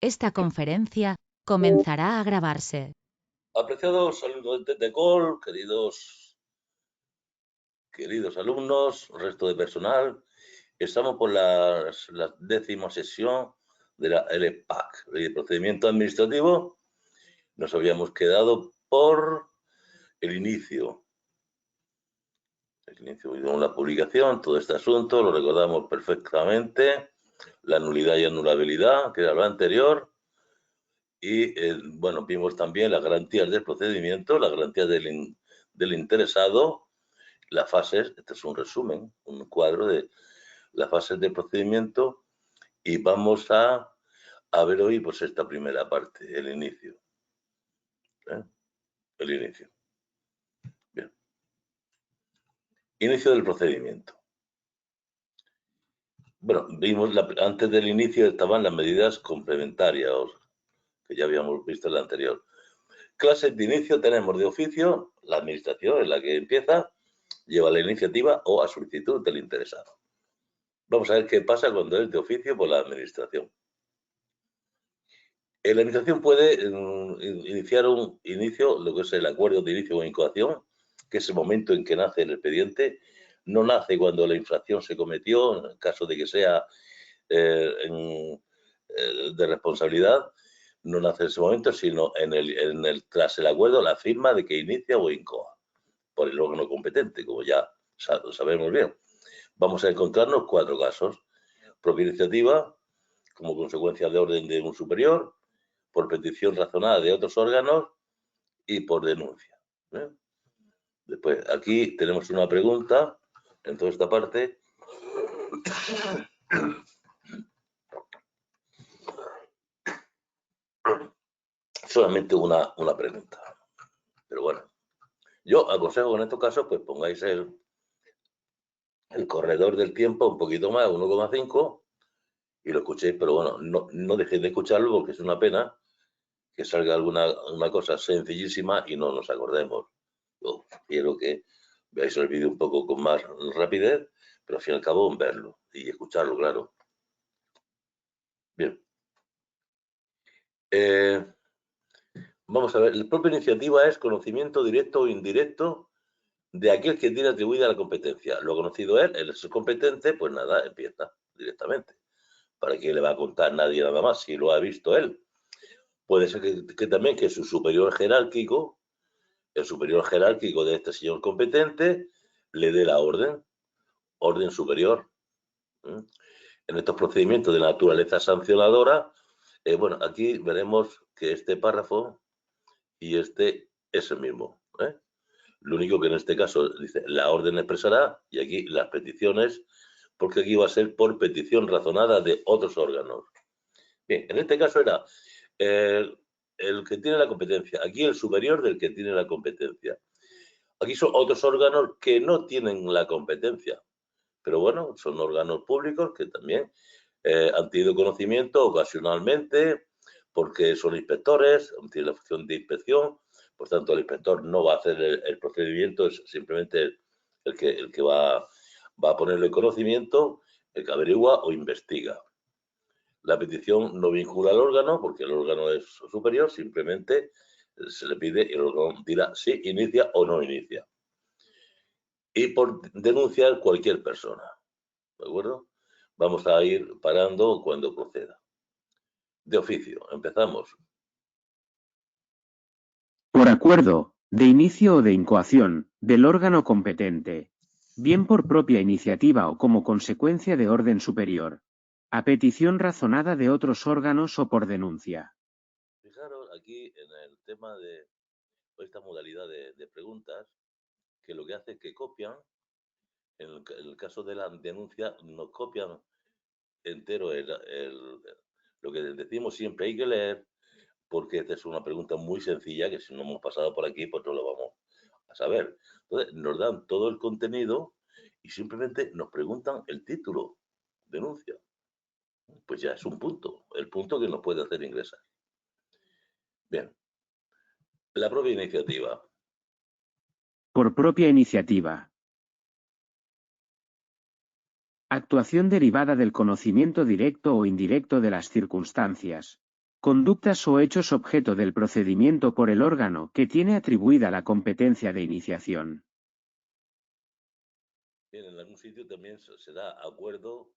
Esta conferencia comenzará a grabarse. Apreciados alumnos de TECOL, queridos alumnos, resto de personal, estamos por la 10ª sesión de la LPAC, Ley de Procedimiento Administrativo. Nos habíamos quedado por el inicio. Vimos la publicación, todo este asunto, lo recordamos perfectamente, la nulidad y anulabilidad, que era lo anterior. Y, bueno, vimos también las garantías del procedimiento, las garantías del interesado, las fases, este es un resumen, un cuadro de las fases del procedimiento, y vamos a ver hoy pues esta primera parte, el inicio. El inicio. Bien. Inicio del procedimiento. Bueno, vimos, antes del inicio estaban las medidas complementarias, que ya habíamos visto en la anterior. Clases de inicio tenemos de oficio, la administración es la que empieza, lleva la iniciativa o a solicitud del interesado. Vamos a ver qué pasa cuando es de oficio por la administración. La administración puede iniciar lo que es el acuerdo de inicio o incoación, que es el momento en que nace el expediente. No nace cuando la infracción se cometió, en el caso de que sea de responsabilidad, no nace en ese momento, sino tras el acuerdo, la firma de que inicia o incoa por el órgano competente, como ya lo sabemos bien. Vamos a encontrarnos 4 casos. Propia iniciativa, como consecuencia de orden de un superior, por petición razonada de otros órganos y por denuncia. Después, aquí tenemos una pregunta en toda esta parte. Solamente una pregunta. Pero bueno, yo aconsejo que en estos casos pues pongáis el corredor del tiempo un poquito más, 1,5, y lo escuchéis, pero bueno, no dejéis de escucharlo porque es una pena que salga una cosa sencillísima y no nos acordemos. Yo quiero que veáis el vídeo un poco con más rapidez, pero al fin y al cabo verlo y escucharlo, claro. Bien. Vamos a ver, la propia iniciativa es conocimiento directo o indirecto de aquel que tiene atribuida la competencia. Lo ha conocido él es el competente, pues nada, empieza directamente. ¿Para qué le va a contar nadie nada más si lo ha visto él? Puede ser que también que su superior jerárquico, el superior jerárquico de este señor competente, le dé la orden superior. En estos procedimientos de naturaleza sancionadora, bueno, aquí veremos que este párrafo y este es el mismo. Lo único que en este caso dice la orden expresará y aquí las peticiones, porque aquí va a ser por petición razonada de otros órganos. Bien, en este caso era el que tiene la competencia, aquí el superior del que tiene la competencia. Aquí son otros órganos que no tienen la competencia, pero bueno, son órganos públicos que también han tenido conocimiento ocasionalmente porque son inspectores, tienen la función de inspección, por tanto el inspector no va a hacer el procedimiento, es simplemente el que va a ponerle conocimiento, el que averigua o investiga. La petición no vincula al órgano porque el órgano es superior, simplemente se le pide y el órgano dirá si inicia o no inicia. Y por denunciar cualquier persona, ¿de acuerdo? Vamos a ir parando cuando proceda. De oficio, empezamos. Por acuerdo, de inicio o de incoación, del órgano competente, bien por propia iniciativa o como consecuencia de orden superior, a petición razonada de otros órganos o por denuncia. Fijaros aquí en el tema de esta modalidad de preguntas, que lo que hace es que copian, en el caso de la denuncia, nos copian entero lo que decimos siempre hay que leer, porque esta es una pregunta muy sencilla que si no hemos pasado por aquí, pues no lo vamos a saber. Entonces, nos dan todo el contenido y simplemente nos preguntan el título, denuncia. Pues ya es un punto, el punto que nos puede hacer ingresar. Bien. La propia iniciativa. Por propia iniciativa. Actuación derivada del conocimiento directo o indirecto de las circunstancias, Conductas o hechos objeto del procedimiento por el órgano que tiene atribuida la competencia de iniciación. Bien, en algún sitio también se da acuerdo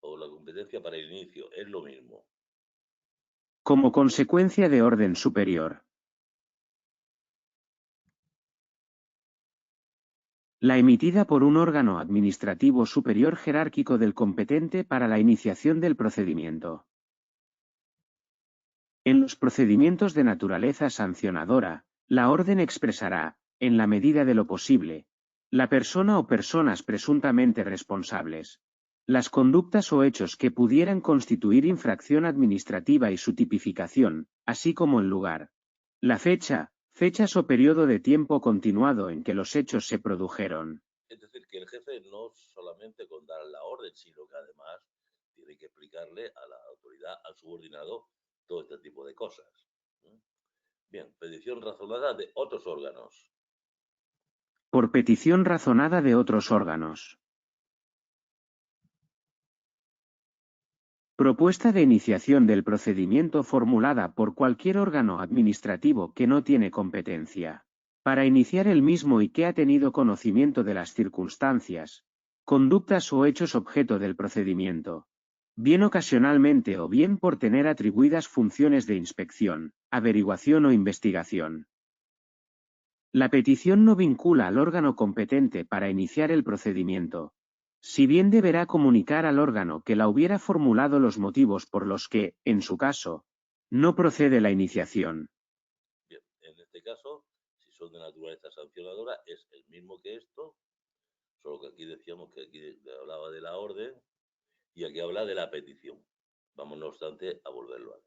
o la competencia para el inicio, es lo mismo. Como consecuencia de orden superior. La emitida por un órgano administrativo superior jerárquico del competente para la iniciación del procedimiento. En los procedimientos de naturaleza sancionadora, la orden expresará, en la medida de lo posible, la persona o personas presuntamente responsables, las conductas o hechos que pudieran constituir infracción administrativa y su tipificación, así como el lugar, la fecha, fechas o periodo de tiempo continuado en que los hechos se produjeron. Es decir, que el jefe no solamente con dar la orden, sino que además tiene que explicarle a la autoridad, al subordinado, todo este tipo de cosas. Bien, petición razonada de otros órganos. Por petición razonada de otros órganos. Propuesta de iniciación del procedimiento formulada por cualquier órgano administrativo que no tiene competencia para iniciar el mismo y que ha tenido conocimiento de las circunstancias, conductas o hechos objeto del procedimiento, bien ocasionalmente o bien por tener atribuidas funciones de inspección, averiguación o investigación. La petición no vincula al órgano competente para iniciar el procedimiento, si bien deberá comunicar al órgano que la hubiera formulado los motivos por los que, en su caso, no procede la iniciación. Bien, en este caso, si son de naturaleza sancionadora, es el mismo que esto, solo que aquí decíamos que aquí hablaba de la orden y aquí habla de la petición. Vamos, no obstante, a volverlo a ver.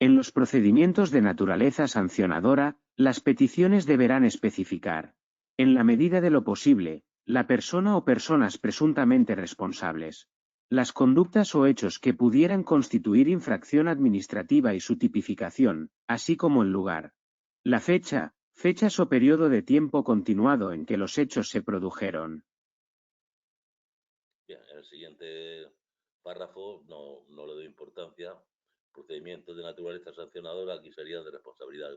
En los procedimientos de naturaleza sancionadora, las peticiones deberán especificar, en la medida de lo posible, la persona o personas presuntamente responsables, las conductas o hechos que pudieran constituir infracción administrativa y su tipificación, así como el lugar, la fecha, fechas o periodo de tiempo continuado en que los hechos se produjeron. Bien, en el siguiente párrafo no le doy importancia. Procedimientos de naturaleza sancionadora aquí serían de responsabilidad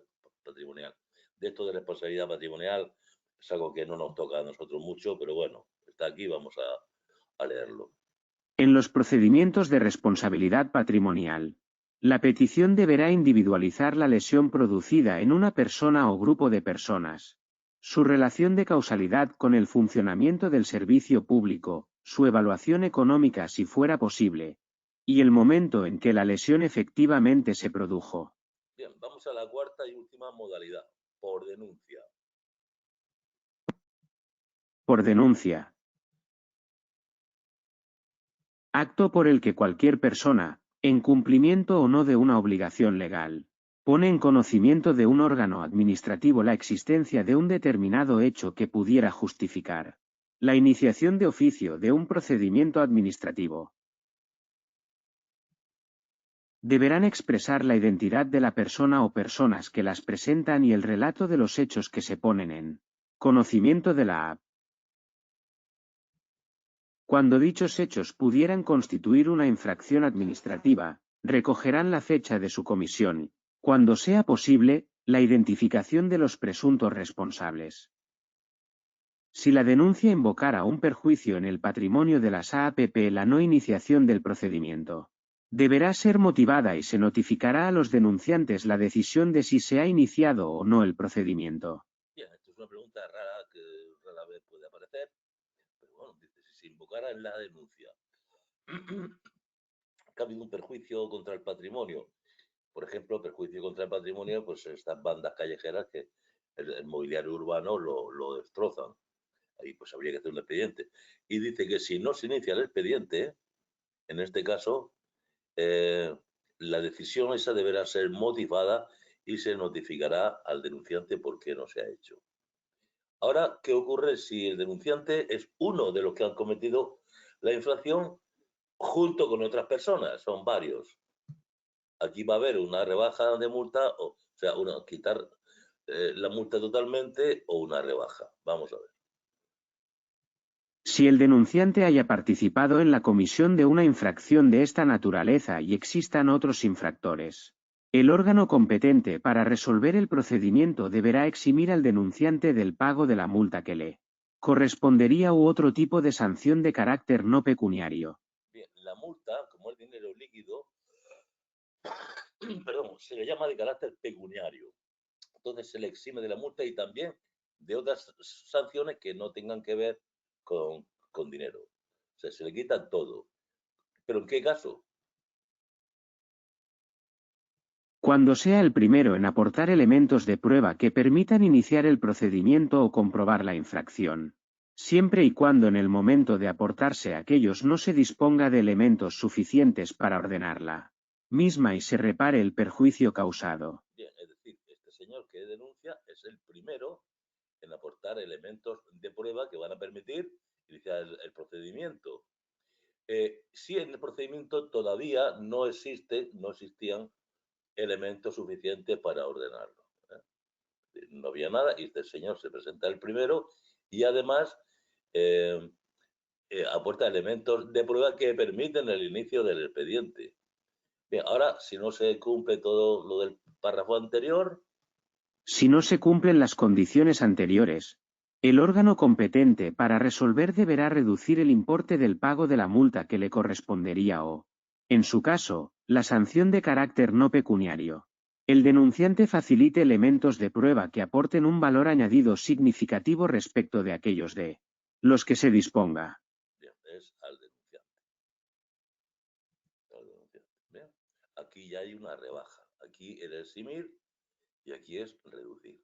patrimonial. De esto de responsabilidad patrimonial es algo que no nos toca a nosotros mucho, pero bueno, está aquí, vamos a leerlo. En los procedimientos de responsabilidad patrimonial, la petición deberá individualizar la lesión producida en una persona o grupo de personas, su relación de causalidad con el funcionamiento del servicio público, su evaluación económica si fuera posible, y el momento en que la lesión efectivamente se produjo. Bien, vamos a la cuarta y última modalidad, por denuncia. Por denuncia. Acto por el que cualquier persona, en cumplimiento o no de una obligación legal, pone en conocimiento de un órgano administrativo la existencia de un determinado hecho que pudiera justificar la iniciación de oficio de un procedimiento administrativo. Deberán expresar la identidad de la persona o personas que las presentan y el relato de los hechos que se ponen en conocimiento de la Cuando dichos hechos pudieran constituir una infracción administrativa, recogerán la fecha de su comisión, cuando sea posible, la identificación de los presuntos responsables. Si la denuncia invocara un perjuicio en el patrimonio de las AAPP, la no iniciación del procedimiento deberá ser motivada y se notificará a los denunciantes la decisión de si se ha iniciado o no el procedimiento. Bien, esto es una pregunta rara que rara vez puede aparecer, pero bueno, dice, si se invocara en la denuncia que ha habido un perjuicio contra el patrimonio, por ejemplo, perjuicio contra el patrimonio, pues estas bandas callejeras que el mobiliario urbano lo destrozan. Ahí pues habría que hacer un expediente. Y dice que si no se inicia el expediente, en este caso, la decisión esa deberá ser motivada y se notificará al denunciante por qué no se ha hecho. Ahora, ¿qué ocurre si el denunciante es uno de los que han cometido la infracción junto con otras personas? Son varios. Aquí va a haber una rebaja de multa, o sea, quitar la multa totalmente o una rebaja. Vamos a ver. Si el denunciante haya participado en la comisión de una infracción de esta naturaleza y existan otros infractores, el órgano competente para resolver el procedimiento deberá eximir al denunciante del pago de la multa que le correspondería u otro tipo de sanción de carácter no pecuniario. Bien, la multa, como es dinero líquido, perdón, se le llama de carácter pecuniario. Entonces se le exime de la multa y también de otras sanciones que no tengan que ver con dinero. O sea, se le quita todo. ¿Pero en qué caso? Cuando sea el primero en aportar elementos de prueba que permitan iniciar el procedimiento o comprobar la infracción, siempre y cuando en el momento de aportarse aquellos no se disponga de elementos suficientes para ordenarla misma y se repare el perjuicio causado. Bien, es decir, este señor que denuncia es el primero en aportar elementos de prueba que van a permitir iniciar el procedimiento. Si en el procedimiento todavía no existían elementos suficientes para ordenarlo. No había nada y este señor se presenta el primero y además aporta elementos de prueba que permiten el inicio del expediente. Bien, ahora, si no se cumple todo lo del párrafo anterior. Si no se cumplen las condiciones anteriores, el órgano competente para resolver deberá reducir el importe del pago de la multa que le correspondería o, en su caso, la sanción de carácter no pecuniario. El denunciante facilite elementos de prueba que aporten un valor añadido significativo respecto de aquellos de los que se disponga. Bien, es al denunciante. Bien. Aquí ya hay una rebaja. Aquí era eximir y aquí es reducir.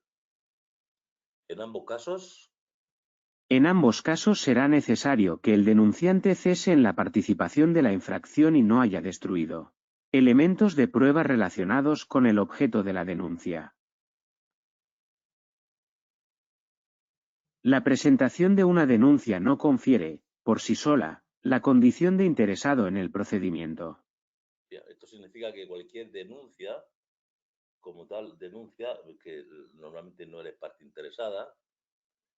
En ambos casos. En ambos casos será necesario que el denunciante cese en la participación de la infracción y no haya destruido elementos de prueba relacionados con el objeto de la denuncia. La presentación de una denuncia no confiere, por sí sola, la condición de interesado en el procedimiento. Bien, esto significa que cualquier denuncia, como tal denuncia, que normalmente no eres parte interesada,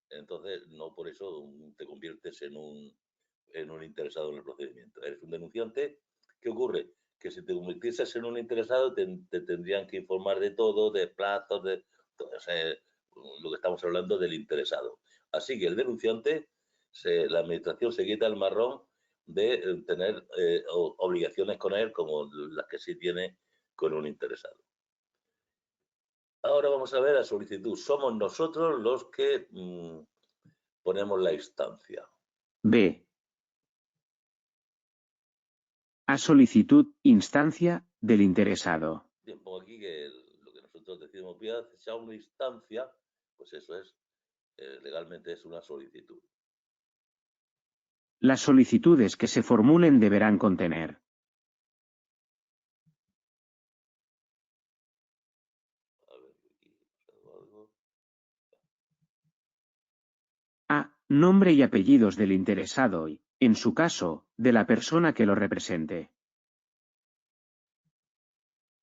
entonces no por eso te conviertes en un interesado en el procedimiento. Eres un denunciante. ¿Qué ocurre? Que si te convirtieses en un interesado te tendrían que informar de todo, de plazos, o sea, lo que estamos hablando del interesado. Así que el denunciante, la administración se quita el marrón de tener obligaciones con él como las que sí tiene con un interesado. Ahora vamos a ver la solicitud. Somos nosotros los que ponemos la instancia. B. A solicitud, instancia, del interesado. Bien, pongo aquí que lo que nosotros decimos, voy a hacer una instancia, pues eso es, legalmente es una solicitud. Las solicitudes que se formulen deberán contener a. Nombre y apellidos del interesado y, en su caso, de la persona que lo represente.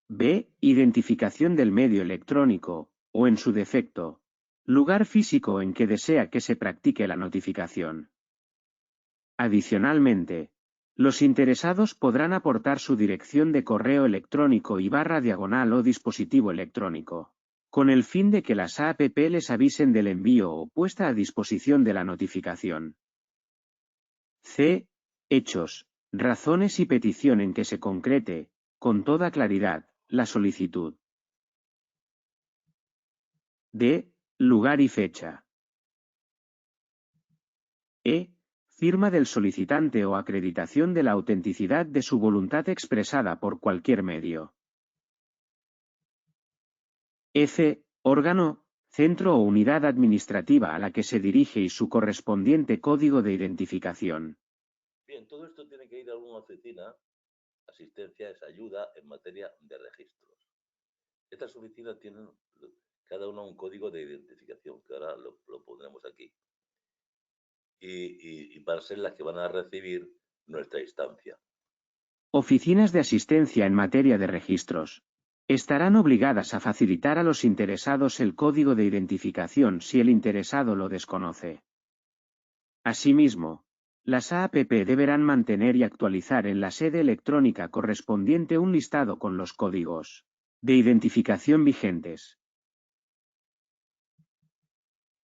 B. Identificación del medio electrónico, o en su defecto, lugar físico en que desea que se practique la notificación. Adicionalmente, los interesados podrán aportar su dirección de correo electrónico y // o dispositivo electrónico, con el fin de que las APP les avisen del envío o puesta a disposición de la notificación. C. Hechos, razones y petición en que se concrete, con toda claridad, la solicitud. D. Lugar y fecha. E. Firma del solicitante o acreditación de la autenticidad de su voluntad expresada por cualquier medio. F. Órgano, centro o unidad administrativa a la que se dirige y su correspondiente código de identificación. Bien, todo esto tiene que ir a una oficina. Asistencia es ayuda en materia de registros. Estas oficinas tienen cada una un código de identificación, que ahora lo pondremos aquí. Y van a ser las que van a recibir nuestra instancia. Oficinas de asistencia en materia de registros. Estarán obligadas a facilitar a los interesados el código de identificación si el interesado lo desconoce. Asimismo, Las AAPP deberán mantener y actualizar en la sede electrónica correspondiente un listado con los códigos de identificación vigentes.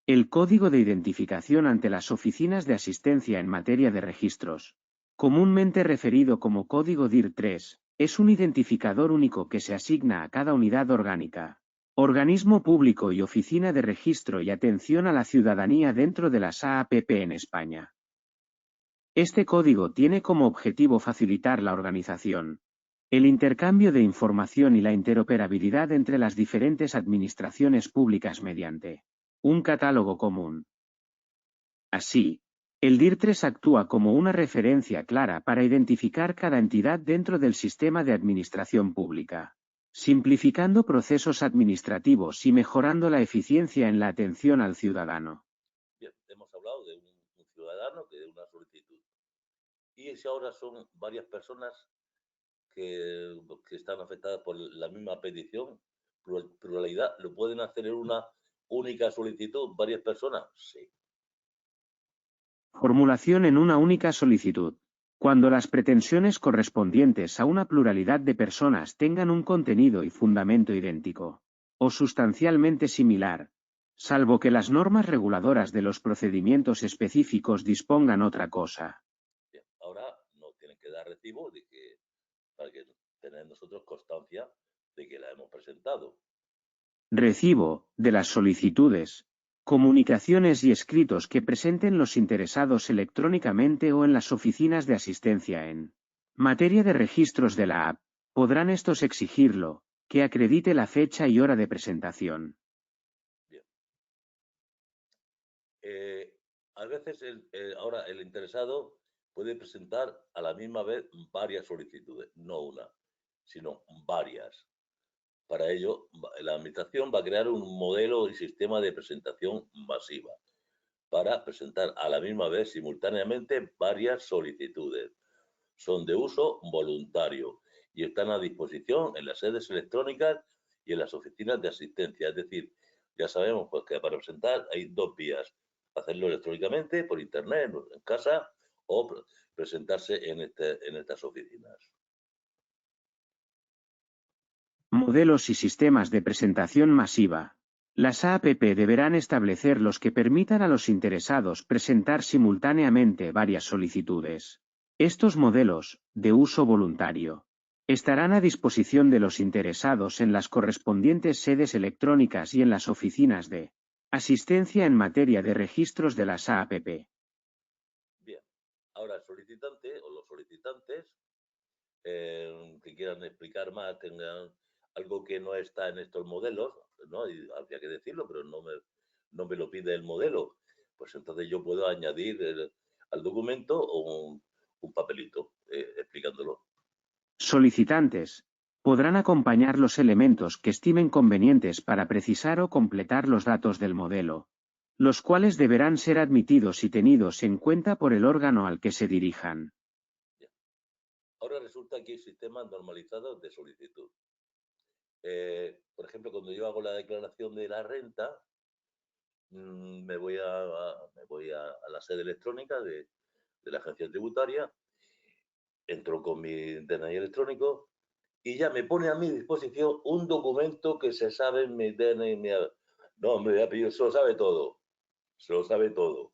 El código de identificación ante las oficinas de asistencia en materia de registros, comúnmente referido como código DIR3, es un identificador único que se asigna a cada unidad orgánica, organismo público y oficina de registro y atención a la ciudadanía dentro de las AAPP en España. Este código tiene como objetivo facilitar la organización, el intercambio de información y la interoperabilidad entre las diferentes administraciones públicas mediante un catálogo común. Así, el DIR3 actúa como una referencia clara para identificar cada entidad dentro del sistema de administración pública, simplificando procesos administrativos y mejorando la eficiencia en la atención al ciudadano. Bien, hemos hablado de un ciudadano que de una solicitud. Y si ahora son varias personas que están afectadas por la misma petición, pluralidad, ¿lo pueden hacer en una única solicitud varias personas? Sí. Formulación en una única solicitud. Cuando las pretensiones correspondientes a una pluralidad de personas tengan un contenido y fundamento idéntico, o sustancialmente similar, salvo que las normas reguladoras de los procedimientos específicos dispongan otra cosa. Bien, ahora nos tienen que dar recibo de que, para que tener nosotros constancia de que la hemos presentado. Recibo, de las solicitudes, comunicaciones y escritos que presenten los interesados electrónicamente o en las oficinas de asistencia en materia de registros de la app, podrán estos exigirlo, que acredite la fecha y hora de presentación. Bien. A veces ahora el interesado puede presentar a la misma vez varias solicitudes, no una, sino varias. Para ello, la Administración va a crear un modelo y sistema de presentación masiva para presentar a la misma vez simultáneamente varias solicitudes. Son de uso voluntario y están a disposición en las sedes electrónicas y en las oficinas de asistencia. Es decir, ya sabemos pues, que para presentar hay dos vías: hacerlo electrónicamente, por internet, en casa, o presentarse en estas oficinas. Modelos y sistemas de presentación masiva. Las AAPP deberán establecer los que permitan a los interesados presentar simultáneamente varias solicitudes. Estos modelos, de uso voluntario, estarán a disposición de los interesados en las correspondientes sedes electrónicas y en las oficinas de asistencia en materia de registros de las AAPP. Bien, ahora el solicitante o los solicitantes que quieran explicar más, tengan algo que no está en estos modelos, ¿no? Y habría que decirlo, pero no me lo pide el modelo. Pues entonces yo puedo añadir al documento un papelito explicándolo. Solicitantes podrán acompañar los elementos que estimen convenientes para precisar o completar los datos del modelo, los cuales deberán ser admitidos y tenidos en cuenta por el órgano al que se dirijan. Bien. Ahora resulta que hay sistemas normalizados de solicitud. Por ejemplo, cuando yo hago la declaración de la renta, me voy a la sede electrónica de la agencia tributaria, entro con mi DNI electrónico y ya me pone a mi disposición un documento que se sabe en mi DNI, mi nombre, mi apellido, se lo sabe todo, se lo sabe todo.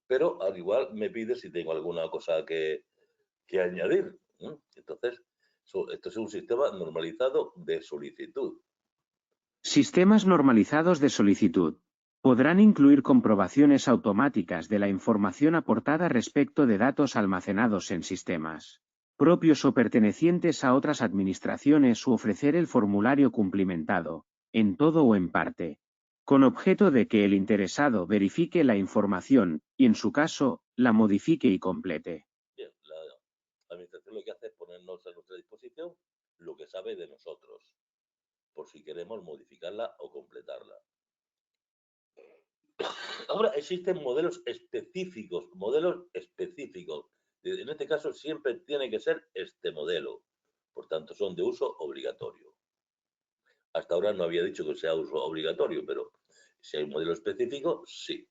Pero al igual me pide si tengo alguna cosa que añadir. Entonces, esto es un sistema normalizado de solicitud. Sistemas normalizados de solicitud podrán incluir comprobaciones automáticas de la información aportada respecto de datos almacenados en sistemas propios o pertenecientes a otras administraciones u ofrecer el formulario cumplimentado, en todo o en parte, con objeto de que el interesado verifique la información y, en su caso, la modifique y complete. Bien, la administración lo que hace es ponernos a nuestra disposición lo que sabe de nosotros, por si queremos modificarla o completarla. Ahora existen modelos específicos. En este caso siempre tiene que ser este modelo. Por tanto, son de uso obligatorio. Hasta ahora no había dicho que sea uso obligatorio, pero si hay un modelo específico, sí.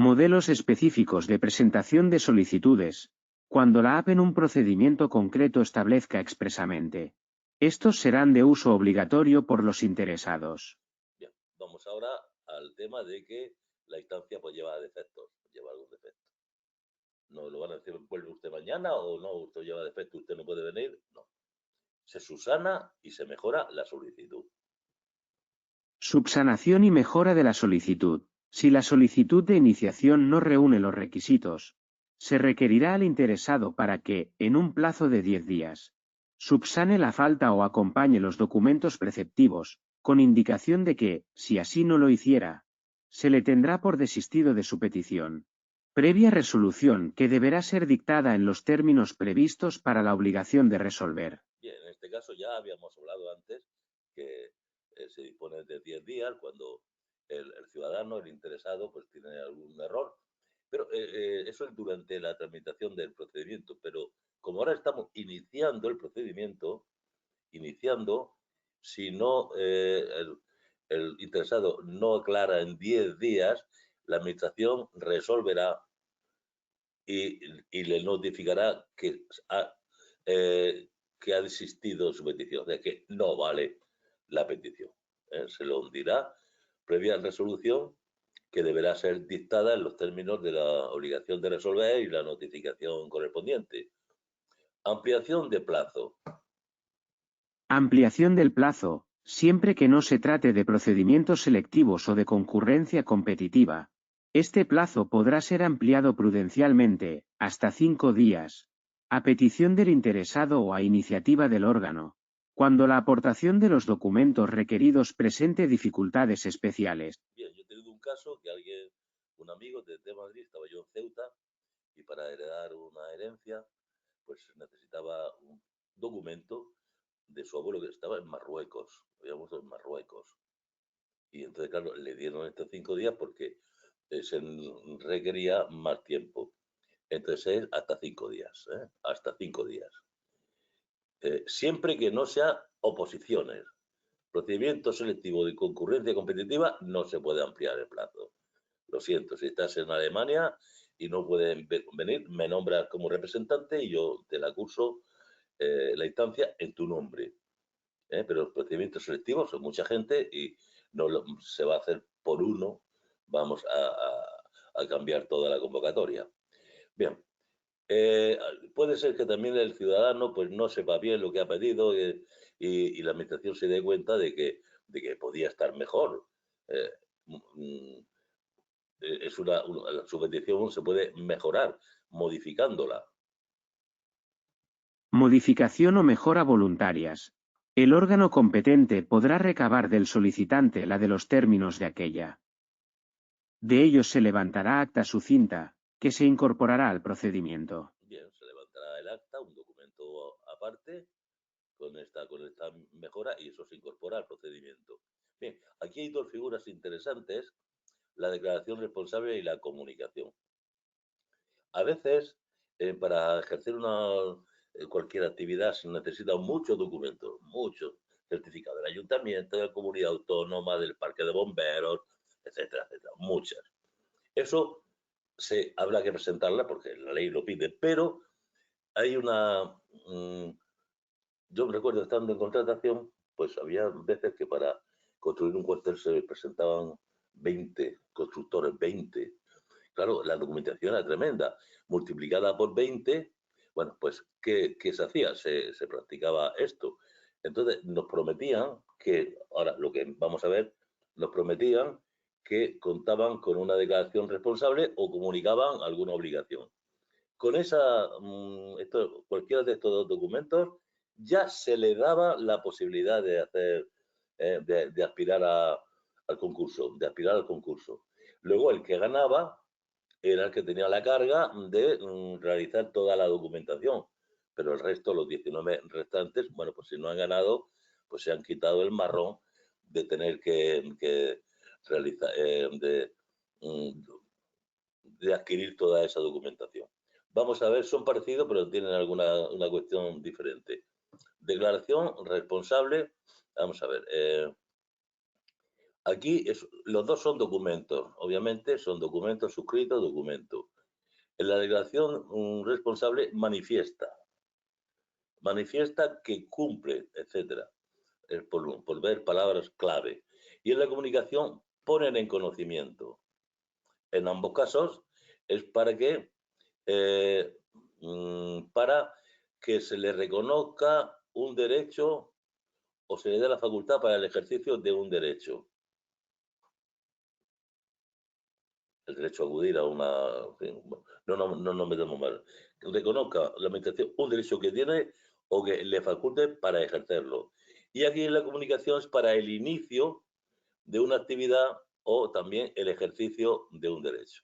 Modelos específicos de presentación de solicitudes, cuando la AP en un procedimiento concreto establezca expresamente. Estos serán de uso obligatorio por los interesados. Bien, vamos ahora al tema de que la instancia pues lleva defectos, lleva algún defecto. No lo van a decir, vuelve usted mañana o no, usted lleva defecto, usted no puede venir. No. Se subsana y se mejora la solicitud. Subsanación y mejora de la solicitud. Si la solicitud de iniciación no reúne los requisitos, se requerirá al interesado para que, en un plazo de 10 días, subsane la falta o acompañe los documentos preceptivos, con indicación de que, si así no lo hiciera, se le tendrá por desistido de su petición. Previa resolución que deberá ser dictada en los términos previstos para la obligación de resolver. Bien, en este caso ya habíamos hablado antes que se dispone de 10 días cuando el ciudadano, el interesado, pues tiene algún error. Pero eso es durante la tramitación del procedimiento. Pero como ahora estamos iniciando el procedimiento, si no el interesado no aclara en 10 días, la administración resolverá y le notificará que ha desistido de su petición, o sea que no vale la petición. Se lo dirá previa resolución que deberá ser dictada en los términos de la obligación de resolver y la notificación correspondiente. Ampliación de plazo. Ampliación del plazo, siempre que no se trate de procedimientos selectivos o de concurrencia competitiva. Este plazo podrá ser ampliado prudencialmente, hasta 5 días, a petición del interesado o a iniciativa del órgano, cuando la aportación de los documentos requeridos presente dificultades especiales. Bien, yo he tenido un caso que un amigo de Madrid, estaba yo en Ceuta, y para heredar una herencia, pues necesitaba un documento de su abuelo que estaba en Marruecos, habíamos en Marruecos. Y entonces, claro, le dieron estos 5 días porque se requería más tiempo. Entonces es hasta 5 días, hasta 5 días. Siempre que no sea oposiciones. Procedimiento selectivo de concurrencia competitiva no se puede ampliar el plazo. Lo siento, si estás en Alemania y no pueden venir, me nombras como representante y yo te la curso la instancia en tu nombre. Pero los procedimientos selectivos son mucha gente y no se va a hacer por uno, vamos a cambiar toda la convocatoria. Bien, puede ser que también el ciudadano pues no sepa bien lo que ha pedido y la administración se dé cuenta de que podía estar mejor. Su petición se puede mejorar modificándola. Modificación o mejora voluntarias. El órgano competente podrá recabar del solicitante la de los términos de aquella. De ellos se levantará acta sucinta, que se incorporará al procedimiento. Bien, se levantará el acta, un documento aparte, con esta mejora y eso se incorpora al procedimiento. Bien, aquí hay dos figuras interesantes, la declaración responsable y la comunicación. A veces, para ejercer cualquier actividad se necesitan muchos documentos, muchos certificados del ayuntamiento, de la comunidad autónoma, del parque de bomberos, etcétera, etcétera, muchas. Eso habrá que presentarla porque la ley lo pide, pero hay yo me recuerdo estando en contratación, pues había veces que para construir un cuartel se presentaban 20 constructores, 20. Claro, la documentación era tremenda, multiplicada por 20, bueno, pues, ¿qué se hacía? Se practicaba esto. Entonces, nos prometían que, ahora lo que vamos a ver, nos prometían que contaban con una declaración responsable o comunicaban alguna obligación. Con cualquiera de estos dos documentos ya se le daba la posibilidad de hacer, de aspirar al concurso, Luego el que ganaba era el que tenía la carga de realizar toda la documentación, pero el resto, los 19 restantes, bueno, pues si no han ganado, pues se han quitado el marrón de tener que realizar, de adquirir toda esa documentación. Vamos a ver, son parecidos, pero tienen una cuestión diferente. Declaración responsable, vamos a ver, Aquí los dos son documentos, obviamente son documentos suscritos, documentos. En la declaración responsable manifiesta que cumple, etcétera, por ver palabras clave. Y en la comunicación ponen en conocimiento. En ambos casos es para que se le reconozca un derecho o se le dé la facultad para el ejercicio de un derecho. El derecho a acudir a una... No nos metemos mal. Que reconozca la administración un derecho que tiene o que le faculte para ejercerlo. Y aquí en la comunicación es para el inicio de una actividad o también el ejercicio de un derecho.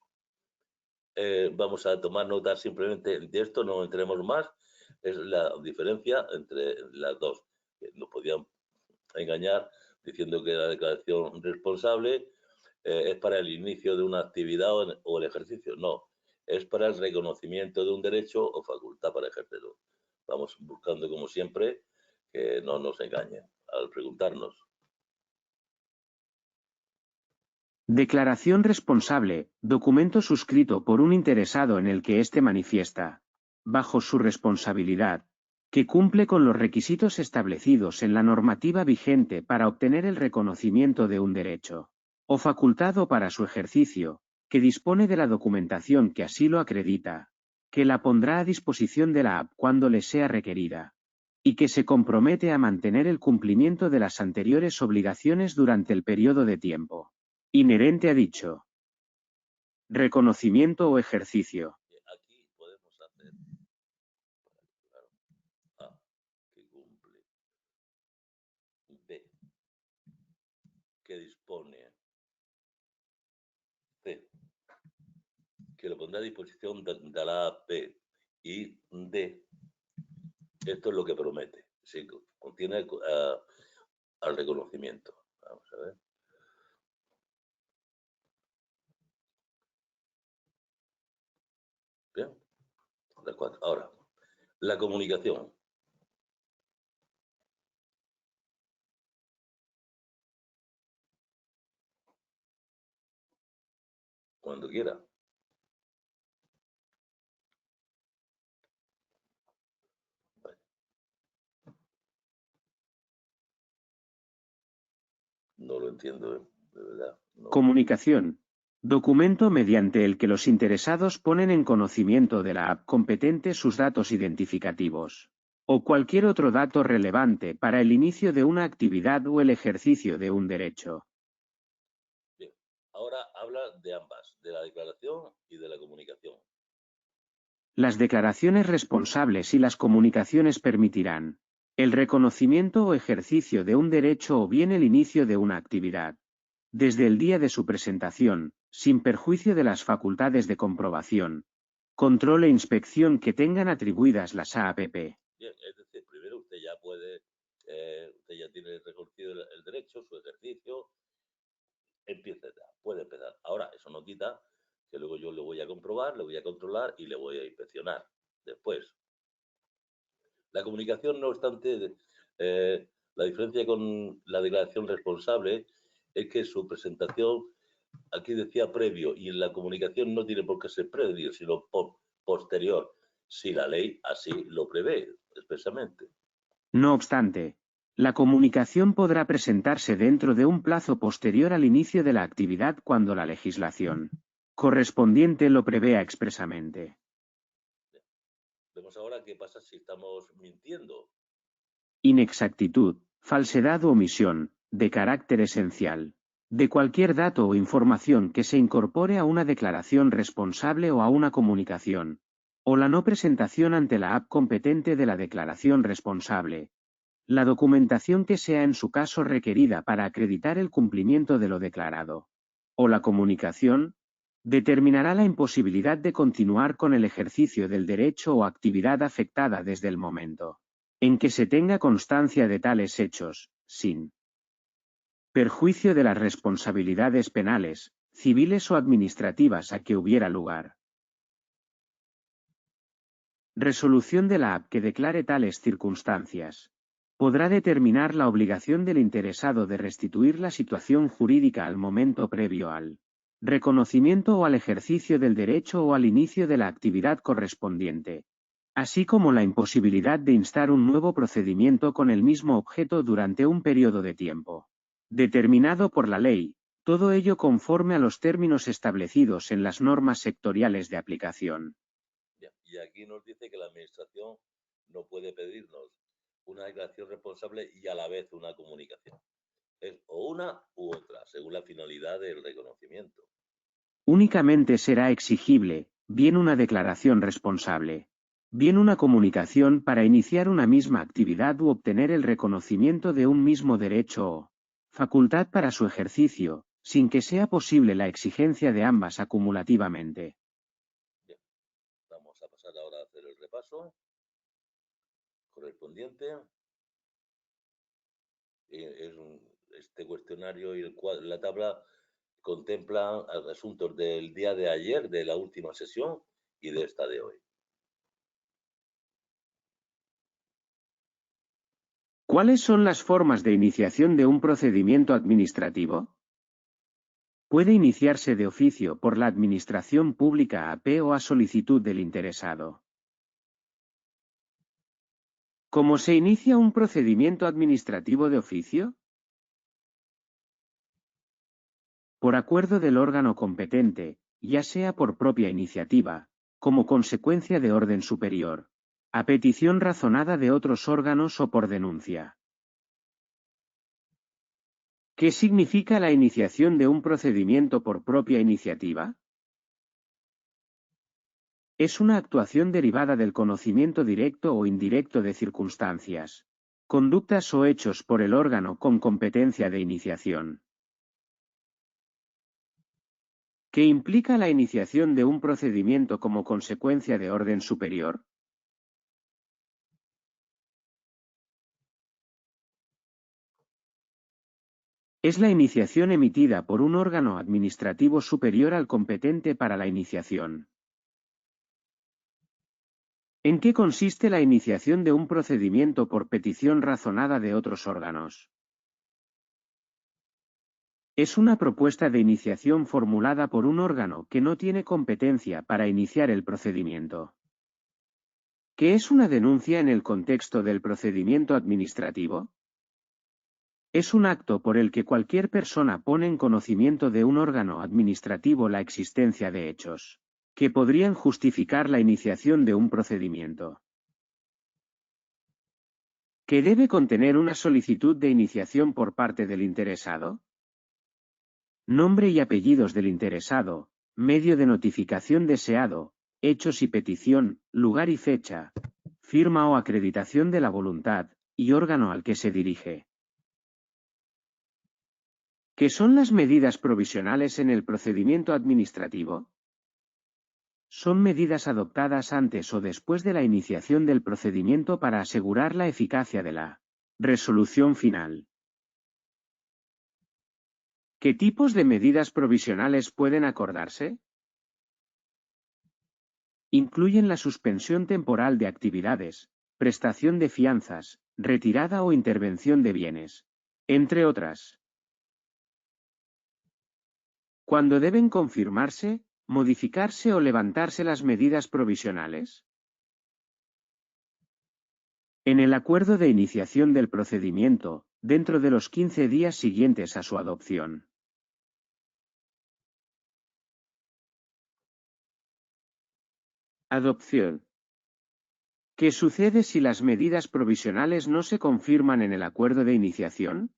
Vamos a tomar nota simplemente de esto, no entremos más. Es la diferencia entre las dos. Nos podían engañar diciendo que la declaración responsable es para el inicio de una actividad o el ejercicio. No, es para el reconocimiento de un derecho o facultad para ejercerlo. Vamos buscando, como siempre, que no nos engañen al preguntarnos. Declaración responsable, documento suscrito por un interesado en el que éste manifiesta, bajo su responsabilidad, que cumple con los requisitos establecidos en la normativa vigente para obtener el reconocimiento de un derecho, o facultado para su ejercicio, que dispone de la documentación que así lo acredita, que la pondrá a disposición de la AP cuando le sea requerida, y que se compromete a mantener el cumplimiento de las anteriores obligaciones durante el periodo de tiempo inherente a dicho reconocimiento o ejercicio. Aquí podemos hacer A, que cumple, B, que dispone, C, que lo pondrá a disposición de la AP, y D, esto es lo que promete, sí, contiene al reconocimiento. Vamos a ver. Bien, las cuatro. Ahora, la comunicación. Cuando quiera. Vale. No lo entiendo, de verdad. No. Comunicación. Documento mediante el que los interesados ponen en conocimiento de la AP competente sus datos identificativos, o cualquier otro dato relevante para el inicio de una actividad o el ejercicio de un derecho. Bien, ahora habla de ambas, de la declaración y de la comunicación. Las declaraciones responsables y las comunicaciones permitirán el reconocimiento o ejercicio de un derecho o bien el inicio de una actividad, desde el día de su presentación, sin perjuicio de las facultades de comprobación, control e inspección que tengan atribuidas las AAPP. Bien, es decir, primero usted ya puede, usted ya tiene reconocido el derecho, su ejercicio, puede empezar. Ahora, eso no quita que luego yo lo voy a comprobar, lo voy a controlar y le voy a inspeccionar después. La comunicación, no obstante, la diferencia con la declaración responsable es que su presentación, aquí decía previo, y en la comunicación no tiene por qué ser previo, sino posterior, si la ley así lo prevé expresamente. No obstante, la comunicación podrá presentarse dentro de un plazo posterior al inicio de la actividad cuando la legislación correspondiente lo prevea expresamente. Vemos ahora qué pasa si estamos mintiendo. Inexactitud, falsedad u omisión, de carácter esencial, de cualquier dato o información que se incorpore a una declaración responsable o a una comunicación, o la no presentación ante la AP competente de la declaración responsable. La documentación que sea en su caso requerida para acreditar el cumplimiento de lo declarado, o la comunicación, determinará la imposibilidad de continuar con el ejercicio del derecho o actividad afectada desde el momento en que se tenga constancia de tales hechos, sin perjuicio de las responsabilidades penales, civiles o administrativas a que hubiera lugar. Resolución de la AP que declare tales circunstancias. podrá determinar la obligación del interesado de restituir la situación jurídica al momento previo al reconocimiento o al ejercicio del derecho o al inicio de la actividad correspondiente, así como la imposibilidad de instar un nuevo procedimiento con el mismo objeto durante un periodo de tiempo determinado por la ley, todo ello conforme a los términos establecidos en las normas sectoriales de aplicación. Ya, y aquí nos dice que la Administración no puede pedirnos una declaración responsable y a la vez una comunicación. Es o una u otra, según la finalidad del reconocimiento. Únicamente será exigible, bien una declaración responsable, bien una comunicación para iniciar una misma actividad u obtener el reconocimiento de un mismo derecho o facultad para su ejercicio, sin que sea posible la exigencia de ambas acumulativamente. Bien, vamos a pasar ahora a hacer el repaso correspondiente. Este cuestionario y la tabla contemplan asuntos del día de ayer, de la última sesión y de esta de hoy. ¿Cuáles son las formas de iniciación de un procedimiento administrativo? Puede iniciarse de oficio por la Administración Pública AP o a solicitud del interesado. ¿Cómo se inicia un procedimiento administrativo de oficio? Por acuerdo del órgano competente, ya sea por propia iniciativa, como consecuencia de orden superior, a petición razonada de otros órganos o por denuncia. ¿Qué significa la iniciación de un procedimiento por propia iniciativa? Es una actuación derivada del conocimiento directo o indirecto de circunstancias, conductas o hechos por el órgano con competencia de iniciación. ¿Qué implica la iniciación de un procedimiento como consecuencia de orden superior? Es la iniciación emitida por un órgano administrativo superior al competente para la iniciación. ¿En qué consiste la iniciación de un procedimiento por petición razonada de otros órganos? Es una propuesta de iniciación formulada por un órgano que no tiene competencia para iniciar el procedimiento. ¿Qué es una denuncia en el contexto del procedimiento administrativo? Es un acto por el que cualquier persona pone en conocimiento de un órgano administrativo la existencia de hechos que podrían justificar la iniciación de un procedimiento. ¿Qué debe contener una solicitud de iniciación por parte del interesado? Nombre y apellidos del interesado, medio de notificación deseado, hechos y petición, lugar y fecha, firma o acreditación de la voluntad, y órgano al que se dirige. ¿Qué son las medidas provisionales en el procedimiento administrativo? Son medidas adoptadas antes o después de la iniciación del procedimiento para asegurar la eficacia de la resolución final. ¿Qué tipos de medidas provisionales pueden acordarse? Incluyen la suspensión temporal de actividades, prestación de fianzas, retirada o intervención de bienes, entre otras. ¿Cuándo deben confirmarse, modificarse o levantarse las medidas provisionales? En el acuerdo de iniciación del procedimiento, dentro de los 15 días siguientes a su adopción. Adopción. ¿Qué sucede si las medidas provisionales no se confirman en el acuerdo de iniciación?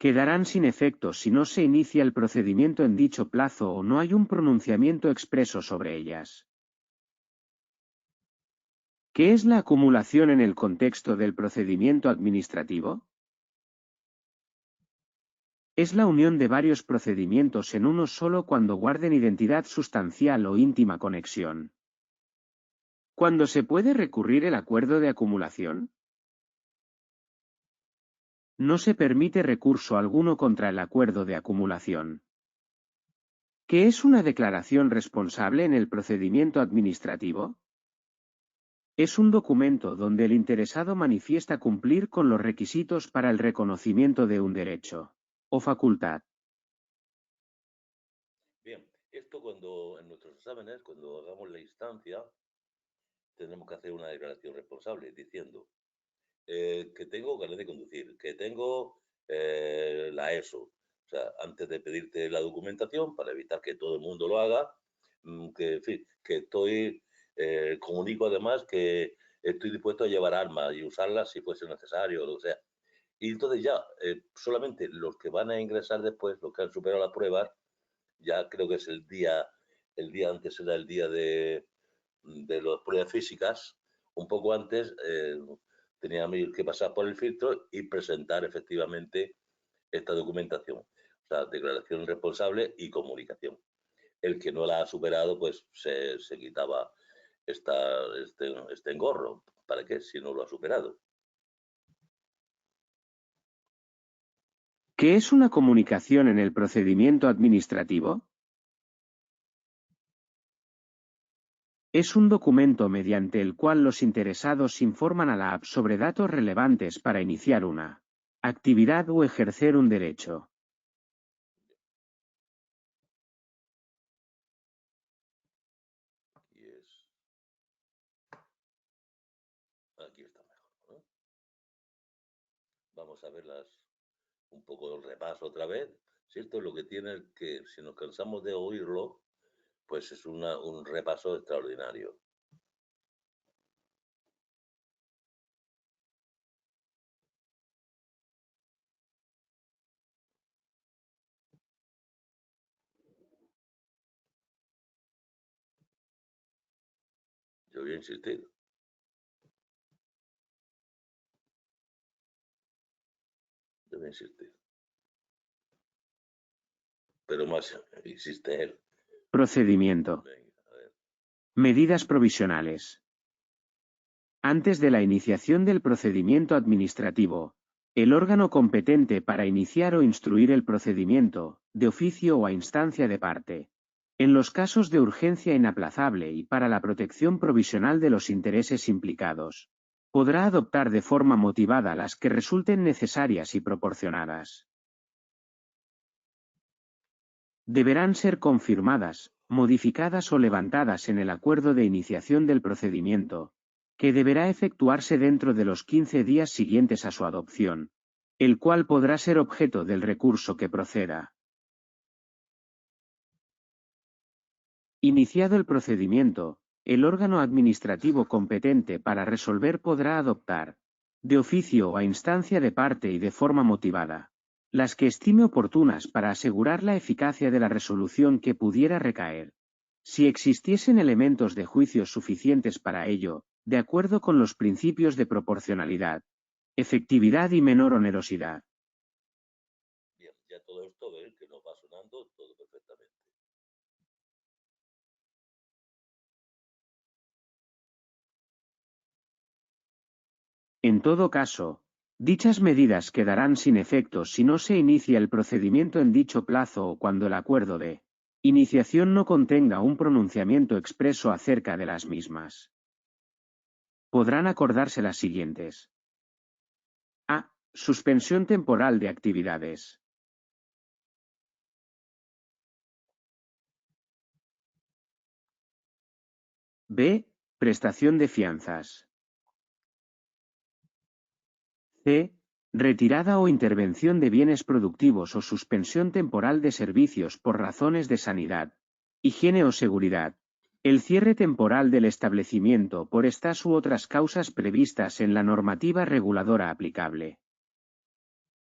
Quedarán sin efecto si no se inicia el procedimiento en dicho plazo o no hay un pronunciamiento expreso sobre ellas. ¿Qué es la acumulación en el contexto del procedimiento administrativo? Es la unión de varios procedimientos en uno solo cuando guarden identidad sustancial o íntima conexión. ¿Cuándo se puede recurrir el acuerdo de acumulación? No se permite recurso alguno contra el acuerdo de acumulación. ¿Qué es una declaración responsable en el procedimiento administrativo? Es un documento donde el interesado manifiesta cumplir con los requisitos para el reconocimiento de un derecho o facultad. Bien, esto cuando en nuestros exámenes, cuando hagamos la instancia, tenemos que hacer una declaración responsable diciendo que tengo carnet de conducir, que tengo la ESO. O sea, antes de pedirte la documentación, para evitar que todo el mundo lo haga, que, en fin, que estoy, comunico además que estoy dispuesto a llevar armas y usarlas si fuese necesario o lo que sea. Y entonces ya, solamente los que van a ingresar después, los que han superado las pruebas, ya creo que es el día antes era el día de las pruebas físicas, un poco antes teníamos que pasar por el filtro y presentar efectivamente esta documentación. O sea, declaración responsable y comunicación. El que no la ha superado, pues se quitaba este engorro. ¿Para qué? Si no lo ha superado. ¿Qué es una comunicación en el procedimiento administrativo? Es un documento mediante el cual los interesados informan a la app sobre datos relevantes para iniciar una actividad o ejercer un derecho. Aquí está mejor, ¿no? Vamos a verlas un poco el repaso otra vez, ¿cierto? Lo que tiene que, si nos cansamos de oírlo, pues es un repaso extraordinario. Yo voy a insistir. Yo voy a insistir. Pero más insiste él. Procedimiento. Venga, a ver. Medidas provisionales. Antes de la iniciación del procedimiento administrativo, el órgano competente para iniciar o instruir el procedimiento, de oficio o a instancia de parte, en los casos de urgencia inaplazable y para la protección provisional de los intereses implicados, podrá adoptar de forma motivada las que resulten necesarias y proporcionadas. Deberán ser confirmadas, modificadas o levantadas en el acuerdo de iniciación del procedimiento, que deberá efectuarse dentro de los 15 días siguientes a su adopción, el cual podrá ser objeto del recurso que proceda. Iniciado el procedimiento, el órgano administrativo competente para resolver podrá adoptar, de oficio o a instancia de parte y de forma motivada, las que estime oportunas para asegurar la eficacia de la resolución que pudiera recaer, si existiesen elementos de juicio suficientes para ello, de acuerdo con los principios de proporcionalidad, efectividad y menor onerosidad. Bien, ya todo esto, ¿ves? Que nos va sonando todo perfectamente. En todo caso, dichas medidas quedarán sin efecto si no se inicia el procedimiento en dicho plazo o cuando el acuerdo de iniciación no contenga un pronunciamiento expreso acerca de las mismas. Podrán acordarse las siguientes. A. Suspensión temporal de actividades. B. Prestación de fianzas. C. Retirada o intervención de bienes productivos o suspensión temporal de servicios por razones de sanidad, higiene o seguridad. El cierre temporal del establecimiento por estas u otras causas previstas en la normativa reguladora aplicable.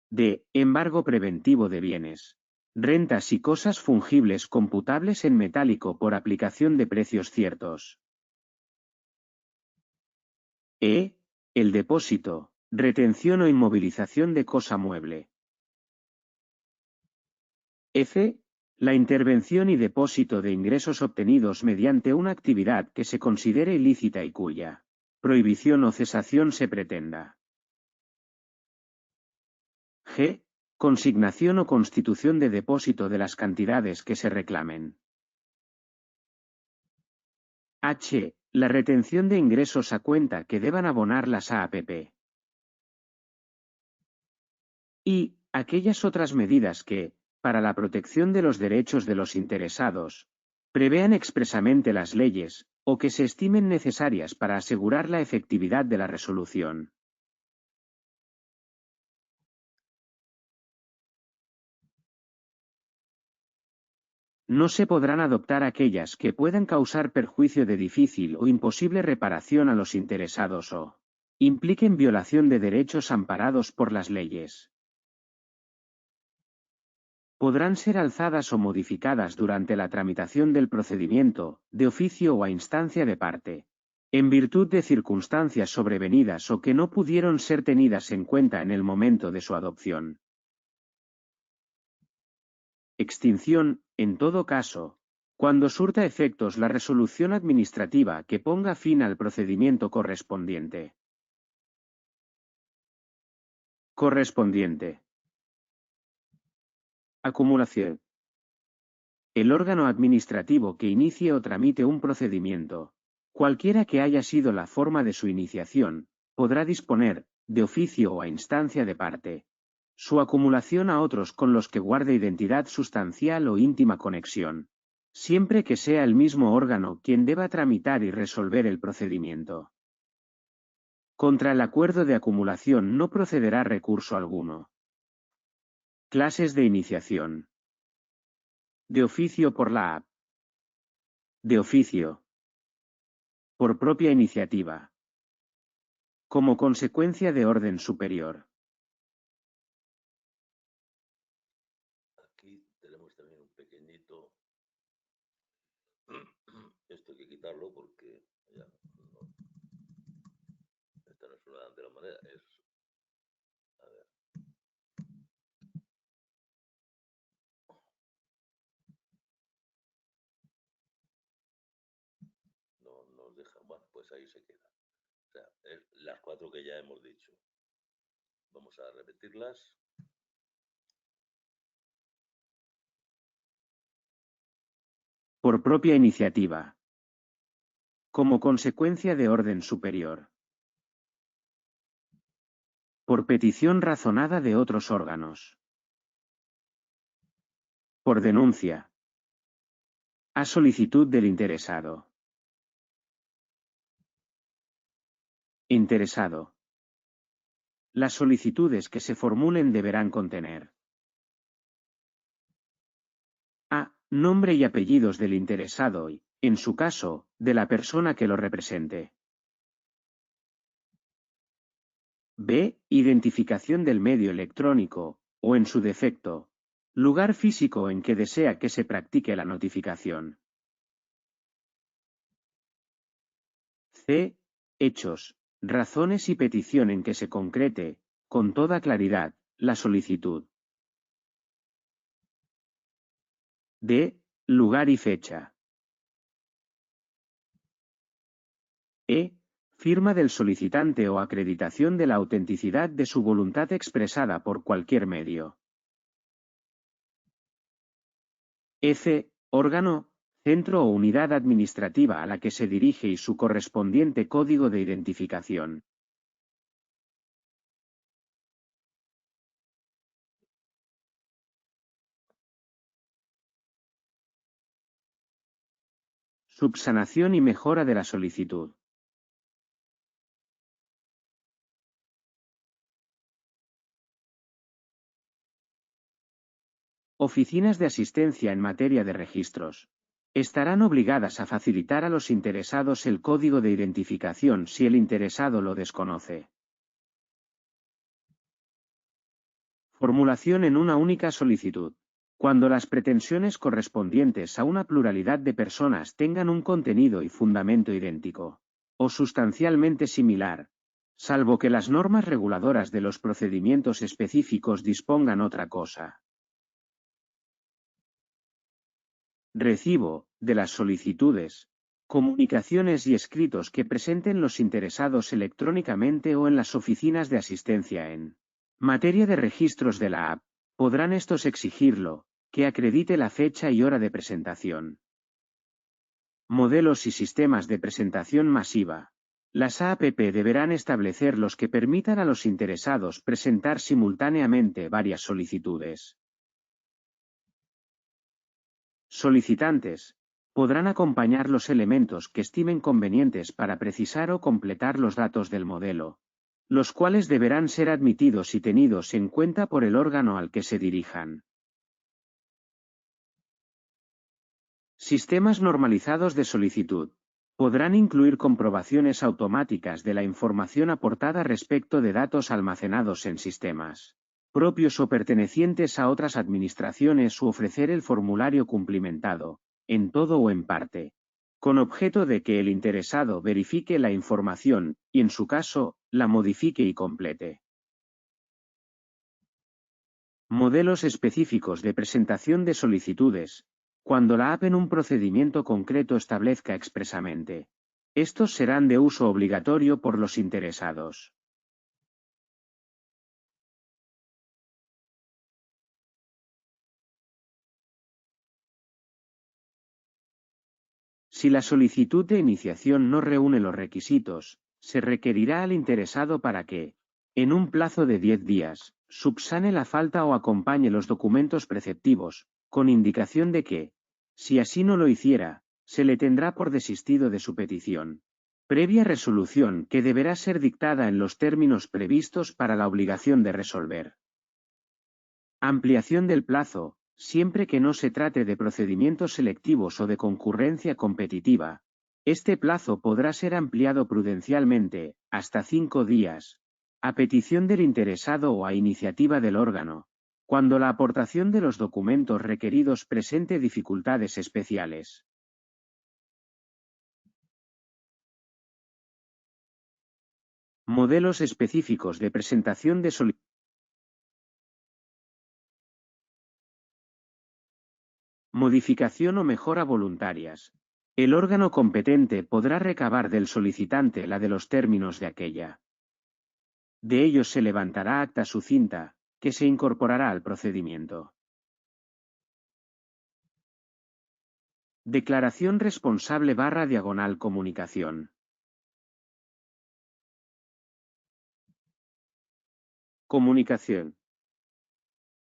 D. Embargo preventivo de bienes, rentas y cosas fungibles computables en metálico por aplicación de precios ciertos. E. El depósito, retención o inmovilización de cosa mueble. F. La intervención y depósito de ingresos obtenidos mediante una actividad que se considere ilícita y cuya prohibición o cesación se pretenda. G. Consignación o constitución de depósito de las cantidades que se reclamen. H. La retención de ingresos a cuenta que deban abonar las AAPP. Y aquellas otras medidas que, para la protección de los derechos de los interesados, prevean expresamente las leyes, o que se estimen necesarias para asegurar la efectividad de la resolución. No se podrán adoptar aquellas que puedan causar perjuicio de difícil o imposible reparación a los interesados o impliquen violación de derechos amparados por las leyes. Podrán ser alzadas o modificadas durante la tramitación del procedimiento, de oficio o a instancia de parte, en virtud de circunstancias sobrevenidas o que no pudieron ser tenidas en cuenta en el momento de su adopción. Extinción, en todo caso, cuando surta efectos la resolución administrativa que ponga fin al procedimiento correspondiente. Correspondiente. Acumulación. El órgano administrativo que inicie o tramite un procedimiento, cualquiera que haya sido la forma de su iniciación, podrá disponer, de oficio o a instancia de parte, su acumulación a otros con los que guarde identidad sustancial o íntima conexión, siempre que sea el mismo órgano quien deba tramitar y resolver el procedimiento. Contra el acuerdo de acumulación no procederá recurso alguno. Clases de iniciación. De oficio por la AP. De oficio. Por propia iniciativa. Como consecuencia de orden superior. Aquí tenemos también un pequeñito. Esto hay que quitarlo porque ya no. Esta no es una de la manera, es. A ver. No nos deja. Bueno, pues ahí se queda. O sea, las 4 que ya hemos dicho. Vamos a repetirlas. Por propia iniciativa. Como consecuencia de orden superior. Por petición razonada de otros órganos. Por denuncia. A solicitud del interesado. Interesado. Las solicitudes que se formulen deberán contener a. Nombre y apellidos del interesado y, en su caso, de la persona que lo represente. B. Identificación del medio electrónico, o en su defecto, lugar físico en que desea que se practique la notificación. C. Hechos, razones y petición en que se concrete, con toda claridad, la solicitud. D. Lugar y fecha. E. Firma del solicitante o acreditación de la autenticidad de su voluntad expresada por cualquier medio. F. Órgano, centro o unidad administrativa a la que se dirige y su correspondiente código de identificación. Subsanación y mejora de la solicitud. Oficinas de asistencia en materia de registros. Estarán obligadas a facilitar a los interesados el código de identificación si el interesado lo desconoce. Formulación en una única solicitud. Cuando las pretensiones correspondientes a una pluralidad de personas tengan un contenido y fundamento idéntico, o sustancialmente similar, salvo que las normas reguladoras de los procedimientos específicos dispongan otra cosa. Recibo, de las solicitudes, comunicaciones y escritos que presenten los interesados electrónicamente o en las oficinas de asistencia en materia de registros de la AP. Podrán estos exigirlo, que acredite la fecha y hora de presentación. Modelos y sistemas de presentación masiva. Las APP deberán establecer los que permitan a los interesados presentar simultáneamente varias solicitudes. Solicitantes podrán acompañar los elementos que estimen convenientes para precisar o completar los datos del modelo, los cuales deberán ser admitidos y tenidos en cuenta por el órgano al que se dirijan. Sistemas normalizados de solicitud. Podrán incluir comprobaciones automáticas de la información aportada respecto de datos almacenados en sistemas propios o pertenecientes a otras administraciones u ofrecer el formulario cumplimentado, en todo o en parte, con objeto de que el interesado verifique la información y, en su caso, la modifique y complete. Modelos específicos de presentación de solicitudes. Cuando la app en un procedimiento concreto establezca expresamente. Estos serán de uso obligatorio por los interesados. Si la solicitud de iniciación no reúne los requisitos, se requerirá al interesado para que, en un plazo de 10 días, subsane la falta o acompañe los documentos preceptivos, con indicación de que, si así no lo hiciera, se le tendrá por desistido de su petición. Previa resolución que deberá ser dictada en los términos previstos para la obligación de resolver. Ampliación del plazo. Siempre que no se trate de procedimientos selectivos o de concurrencia competitiva, este plazo podrá ser ampliado prudencialmente, hasta 5 días, a petición del interesado o a iniciativa del órgano, cuando la aportación de los documentos requeridos presente dificultades especiales. Modelos específicos de presentación de solicitudes. Modificación o mejora voluntarias. El órgano competente podrá recabar del solicitante la de los términos de aquella. De ellos se levantará acta sucinta, que se incorporará al procedimiento. Declaración responsable / comunicación. Comunicación.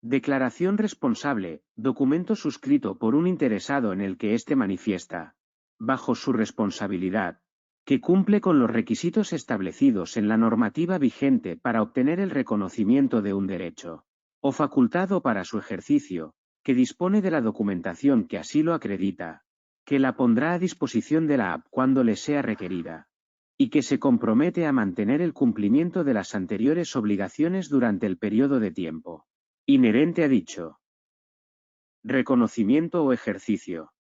Declaración responsable, documento suscrito por un interesado en el que éste manifiesta, bajo su responsabilidad, que cumple con los requisitos establecidos en la normativa vigente para obtener el reconocimiento de un derecho, o facultado para su ejercicio, que dispone de la documentación que así lo acredita, que la pondrá a disposición de la app cuando le sea requerida, y que se compromete a mantener el cumplimiento de las anteriores obligaciones durante el periodo de tiempo inherente a dicho reconocimiento o ejercicio.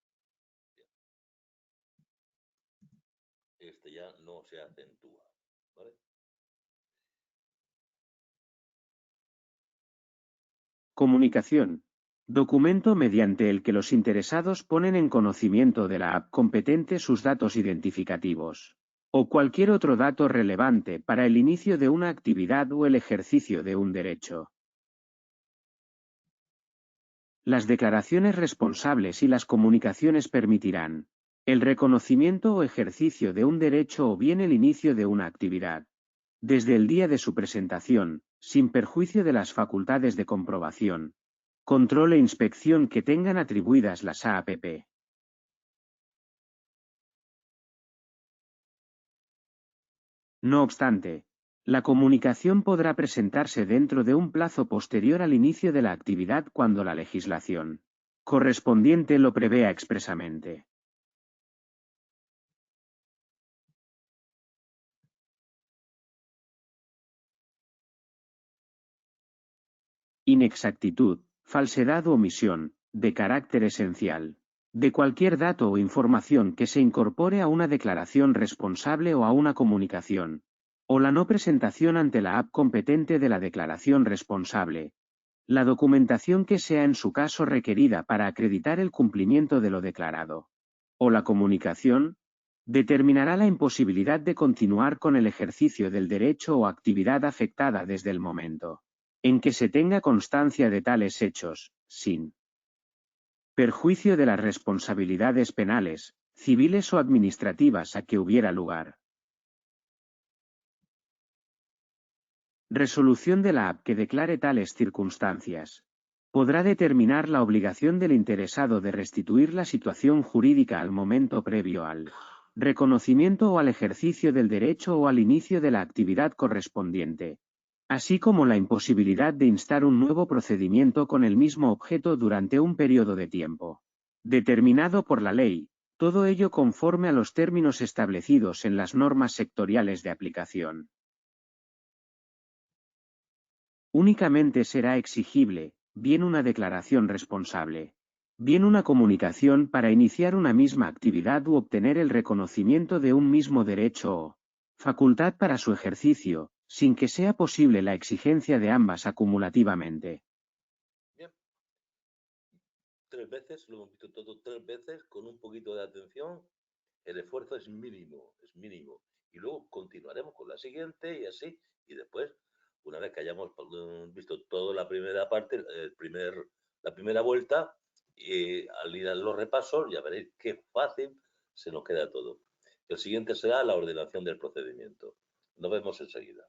Este ya no se acentúa, ¿vale? Comunicación. Documento mediante el que los interesados ponen en conocimiento de la app competente sus datos identificativos, o cualquier otro dato relevante para el inicio de una actividad o el ejercicio de un derecho. Las declaraciones responsables y las comunicaciones permitirán el reconocimiento o ejercicio de un derecho o bien el inicio de una actividad, desde el día de su presentación, sin perjuicio de las facultades de comprobación, control e inspección que tengan atribuidas las APP. No obstante, la comunicación podrá presentarse dentro de un plazo posterior al inicio de la actividad cuando la legislación correspondiente lo prevea expresamente. Inexactitud, falsedad u omisión, de carácter esencial, de cualquier dato o información que se incorpore a una declaración responsable o a una comunicación, o la no presentación ante la app competente de la declaración responsable, la documentación que sea en su caso requerida para acreditar el cumplimiento de lo declarado, o la comunicación, determinará la imposibilidad de continuar con el ejercicio del derecho o actividad afectada desde el momento en que se tenga constancia de tales hechos, sin perjuicio de las responsabilidades penales, civiles o administrativas a que hubiera lugar. Resolución de la AP que declare tales circunstancias. Podrá determinar la obligación del interesado de restituir la situación jurídica al momento previo al reconocimiento o al ejercicio del derecho o al inicio de la actividad correspondiente, así como la imposibilidad de instar un nuevo procedimiento con el mismo objeto durante un periodo de tiempo determinado por la ley, todo ello conforme a los términos establecidos en las normas sectoriales de aplicación. Únicamente será exigible, bien una declaración responsable, bien una comunicación para iniciar una misma actividad u obtener el reconocimiento de un mismo derecho o facultad para su ejercicio, sin que sea posible la exigencia de ambas acumulativamente. Bien. 3 veces, lo hemos visto todo 3 veces, con un poquito de atención. El esfuerzo es mínimo, es mínimo. Y luego continuaremos con la siguiente y así. Y después, una vez que hayamos visto toda la primera parte, la primera vuelta, y al ir a los repasos, ya veréis qué fácil se nos queda todo. El siguiente será la ordenación del procedimiento. Nos vemos enseguida.